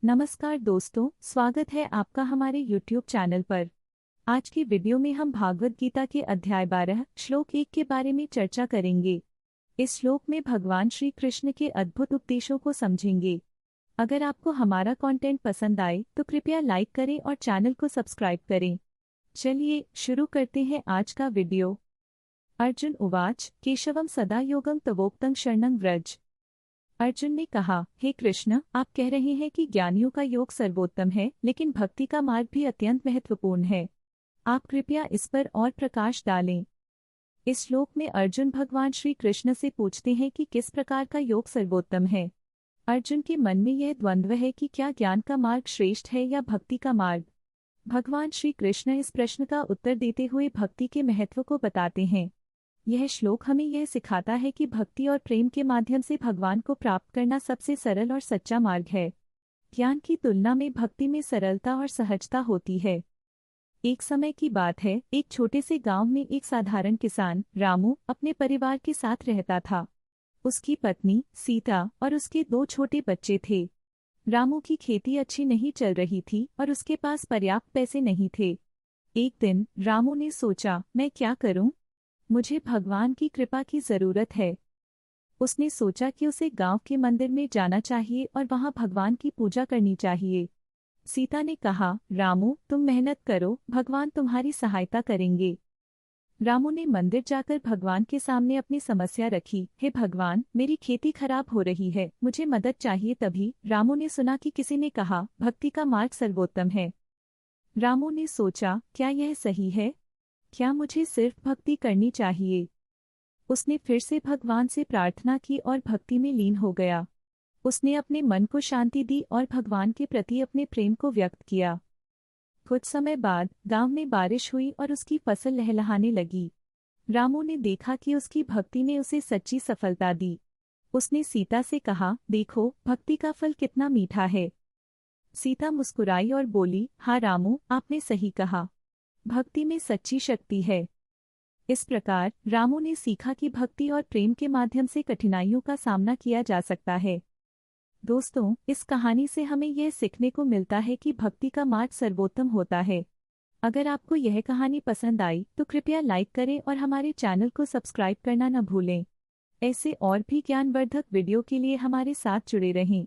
नमस्कार दोस्तों, स्वागत है आपका हमारे YouTube चैनल पर। आज की वीडियो में हम भागवत गीता के अध्याय 12 श्लोक 1 के बारे में चर्चा करेंगे। इस श्लोक में भगवान श्री कृष्ण के अद्भुत उपदेशों को समझेंगे। अगर आपको हमारा कंटेंट पसंद आए तो कृपया लाइक करें और चैनल को सब्सक्राइब करें। चलिए शुरू करते हैं आज का वीडियो। अर्जुन उवाच केशवम सदा योगम तवोक्तं शरणं व्रज। अर्जुन ने कहा, हे कृष्ण, आप कह रहे हैं कि ज्ञानियों का योग सर्वोत्तम है, लेकिन भक्ति का मार्ग भी अत्यंत महत्वपूर्ण है। आप कृपया इस पर और प्रकाश डालें। इस श्लोक में अर्जुन भगवान श्री कृष्ण से पूछते हैं कि किस प्रकार का योग सर्वोत्तम है। अर्जुन के मन में यह द्वंद्व है कि क्या ज्ञान का मार्ग श्रेष्ठ है या भक्ति का मार्ग। भगवान श्री कृष्ण इस प्रश्न का उत्तर देते हुए भक्ति के महत्व को बताते हैं। यह श्लोक हमें यह सिखाता है कि भक्ति और प्रेम के माध्यम से भगवान को प्राप्त करना सबसे सरल और सच्चा मार्ग है। ज्ञान की तुलना में भक्ति में सरलता और सहजता होती है। एक समय की बात है, एक छोटे से गांव में एक साधारण किसान रामू अपने परिवार के साथ रहता था। उसकी पत्नी सीता और उसके 2 छोटे बच्चे थे। रामू की खेती अच्छी नहीं चल रही थी और उसके पास पर्याप्त पैसे नहीं थे। एक दिन रामू ने सोचा, मैं क्या करूं? मुझे भगवान की कृपा की जरूरत है। उसने सोचा कि उसे गांव के मंदिर में जाना चाहिए और वहां भगवान की पूजा करनी चाहिए। सीता ने कहा, रामू, तुम मेहनत करो, भगवान तुम्हारी सहायता करेंगे। रामू ने मंदिर जाकर भगवान के सामने अपनी समस्या रखी, हे भगवान, मेरी खेती खराब हो रही है, मुझे मदद चाहिए। तभी रामू ने सुना कि किसी ने कहा, भक्ति का मार्ग सर्वोत्तम है। रामू ने सोचा, क्या यह सही है? क्या मुझे सिर्फ भक्ति करनी चाहिए? उसने फिर से भगवान से प्रार्थना की और भक्ति में लीन हो गया। उसने अपने मन को शांति दी और भगवान के प्रति अपने प्रेम को व्यक्त किया। कुछ समय बाद गांव में बारिश हुई और उसकी फसल लहलहाने लगी। रामू ने देखा कि उसकी भक्ति ने उसे सच्ची सफलता दी। उसने सीता से कहा, देखो, भक्ति का फल कितना मीठा है। सीता मुस्कुराई और बोली, हाँ रामू, आपने सही कहा। भक्ति में सच्ची शक्ति है। इस प्रकार रामू ने सीखा कि भक्ति और प्रेम के माध्यम से कठिनाइयों का सामना किया जा सकता है। दोस्तों, इस कहानी से हमें यह सीखने को मिलता है कि भक्ति का मार्ग सर्वोत्तम होता है। अगर आपको यह कहानी पसंद आई तो कृपया लाइक करें और हमारे चैनल को सब्सक्राइब करना न भूलें। ऐसे और भी ज्ञानवर्धक वीडियो के लिए हमारे साथ जुड़े रहें।